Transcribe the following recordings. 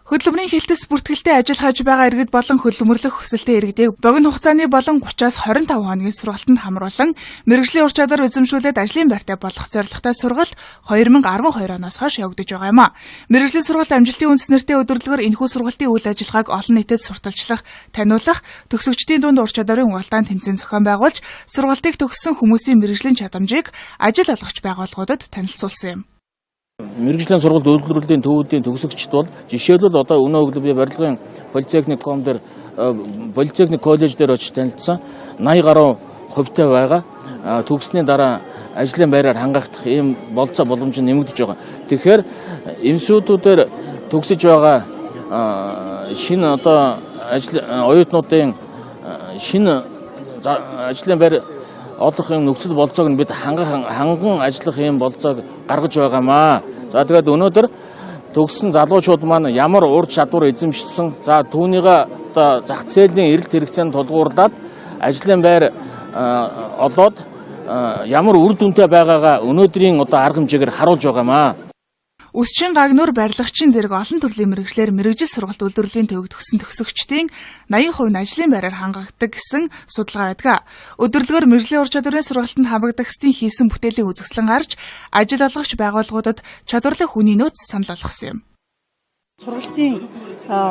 Хөдөлмөрийн хилтэс бүртгэлтэй ажиллаж байгаа иргэд болон хөдөлмөрлөх хүсэлтэй иргэдийг богино хугацааны болон 30-аас 25 хоногийн сургалтанд хамруулан мэргэжлийн ур чадвар эзэмшүүлээд ажлын байртай болох зорилготой сургалт 2012 оноос хойш явагдаж байгаа юм а. Мэргэжлийн сургалт амжилтын үндэснэртэй өдөрлөгөөр энэхүү сургалтын үйл ажиллагааг олон нийтэд сурталчлах, таниулах, төгсөгчдийн дунд ур чадварын уралдаан тэмцээн зохион байгуулж, сургалтыг төгссөн хүмүүсийн мэргэжлийн чадамжийг ажил олгогч байгууллагуудад танилцуулсан юм. Мэргэжлийн сургалт үйлдвэрлэлийн төвүүдийн төгсөгчд бол жишээлбэл одоо өнөө өглөө би барилгын политехникум дээр политехник коллеж дээр очиж танилцсан 80 гаруй хувьтай байгаа. Төгссөний дараа ажлын байраар хангагдах ийм болцоо боломж нэмэгдэж байгаа. Тэгэхээр эмсүүдүүдээр төгсөж байгаа шинэ одоо оюутнуудын шинэ ажлын байр олох юм нөхцөл болцоог нь бид ханган ажиллах юм болцоог гаргаж байгаамаа. За тэгээд өнөөдөр төгссөн залуучууд маань ямар ур чадвар эзэмшсэн, за түүнийгээ одоо зах зээлийн эрэлт хэрэгцээнд тулгуурлаад ажлын байр олоод ямар үр дүнтэй байгаагаа өнөөдрийн одоо арга хэмжээгээр харуулж байгаамаа. Үсчин гагнуур барилгачийн зэрэг олон төрлийн мэргэжлэр мэргэжил сургалт үйлдвэрлэлийн төвөг төгссөн төгсөгчдийн 80% нь ажлын байраар хангагддаг гэсэн судалгаа байдаг. Өдөрлөгөөр мэргэжлийн ур чадварын сургалтанд хамрагдах хэсгийн хийсэн бүтээлийн үзэсгэлэн гарч ажил олгогч байгууллагуудад чадварлах хүний нөөц санал болгосон юм. Сургалтын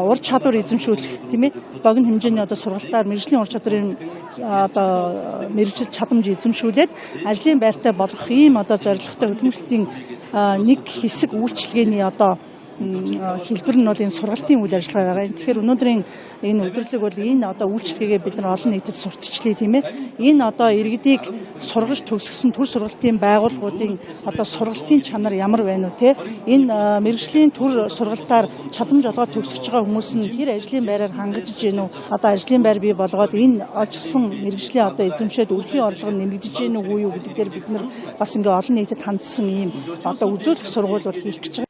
ур чадвар эзэмшүүлэх тийм ээ богино хэмжээний одоо сургалтаар мэргэжлийн ур чадварын одоо мэргэжил чадамж эзэмшүүлээд ажлын байртай болгох ийм одоо зорилготой хөдөлмөрлөлтийн нэг хэсэг үйлчилгээний одоо хэлбэр нь бол энэ сургалтын үйл ажиллагаа байгаа. Тэгэхээр өнөөдрийн энэ өдөрлөг бол энэ одоо үйлчилгээгээ бид нар олон нийтэд сурталчлая тийм ээ. Энэ одоо иргэдийг сургаж төгсгсөн төр сургалтын байгууллагуудын одоо сургалтын чанар ямар байна вэ те? Энэ мэргэжлийн төр сургалтаар чадамж олгоод төгсөж байгаа хүмүүс нь хэр ажлын байраар хангагдж гэнэ үү? Одоо ажлын байр бий болгоод энэ олжсон мэргэжлийн одоо эзэмшээд өрхийн орлого нь нэмэгдэж гэнэ үү юу гэдэг дээр бид нар бас ингээ олон нийтэд хандсан ийм одоо үзүүлэх сургууль бол хийх гэж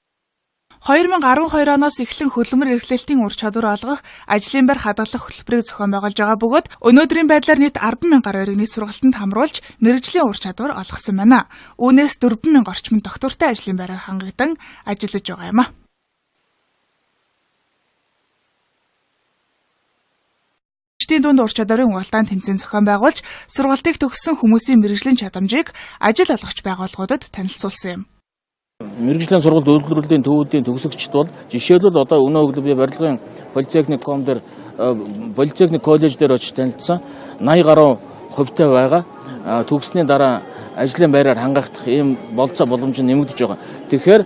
2012 оноос эхлэн хөдөлмөр эрхлэлтийн ур чадвар олгох, ажлын байр хадгалах хөтөлбөрийг зохион байгуулж байгаа бөгөөд өнөөдрийн байдлаар нийт 10,000 гаруй иргэний сургалтанд хамруулж мэргэжлийн ур чадвар олгосон байна. Үүнээс 4,000 орчим доктортой ажлын байраар хангагдан ажиллаж байгаа юм а. Дунд ур чадварын уралдаан тэмцээн зохион байгуулж, сургалтыг төгссөн хүмүүсийн мэргэжлийн чадамжийг ажил олгогч байгууллагуудад танилцуулсан юм. Мэргэжлийн сургалт үйлдвэрлэлийн төвүүдийн төгсөгчд бол жишээлбэл одоо өнөө өглөө би барилгын политехникум дээр политехник коллеж дээр очиж танилцсан 80 гаруй хувьтай байгаа. Төгссөний дараа ажлын байраар хангагдах ийм болцоо боломж нэмэгдэж байгаа. Тэгэхээр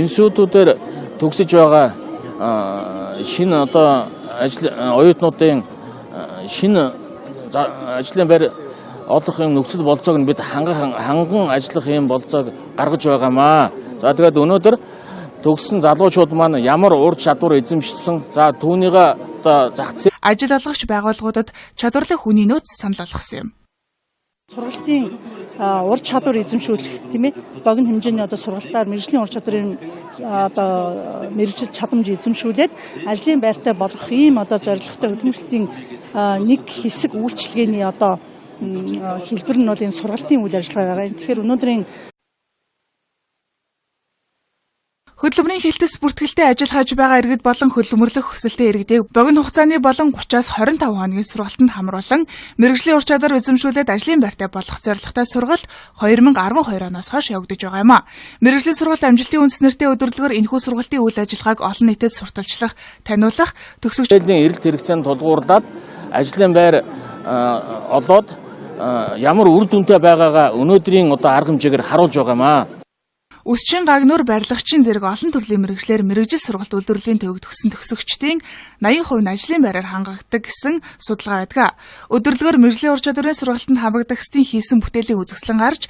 эмсүүдүүдээр төгсөж байгаа шинэ одоо оюутнуудын шинэ ажлын байр олох юм нөхцөл болцоог нь бид ханган ажиллах юм болцоог гаргаж байгаамаа. За тэгээд өнөөдөр төгссөн залуучууд маань ямар ур чадвар эзэмшсэн, за түүнийгээ одоо зах зээл ажил олгогч байгууллагуудад чадварлах хүний нөөц санал болгосон юм. Сургалтын ур чадвар эзэмшүүлэх тийм ээ богино хэмжээний одоо сургалтаар мэргэжлийн ур чадварын одоо мэргэжил чадамж эзэмшүүлээд ажлын байртай болгох ийм одоо зорилготой хөдөлмөрлөлтийн нэг хэсэг үйлчилгээний одоо хэлбэр нь бол энэ сургалтын үйл ажиллагаа байгаа. Тэгэхээр өнөөдрийн хөдөлмөрийн хилтэс бүртгэлтэй ажиллаж байгаа иргэд болон хөдөлмөрлөх хүсэлтэй иргэдийг богино хугацааны болон 30-аас 25 хоногийн сургалтанд хамруулан мэргэжлийн ур чадвар эзэмшүүлээд ажлын байртай болох зорилготой сургалт 2012 оноос хойш явагдаж байгаа юм а. Мэргэжлийн сургалт амжилтын үндэснэртэй өдөрлөгөөр энэхүү сургалтын үйл ажиллагааг олон нийтэд сурталчлах, таниулах, төгсөгчдийн эрэлт хэрэгцээнд тулгуурлаад ажлын байр олоод ямар үр дүнтэй байгаагаа өнөөдрийн одоо арга хэмжээгээр харуулж байгаамаа. Үсчин гагнуур барилгачийн зэрэг олон төрлийн мэргэжлэр мэргэжил сургалт үйлдвэрлэлийн төвөг төгссөн төгсөгчдийн 80% нь ажлын байраар хангагддаг гэсэн судалгаа байдаг. Өдөрлөгөөр мэргэжлийн ур чадварын сургалтанд хамрагдах хэсгийн хийсэн бүтээлийн үзэсгэлэн гарч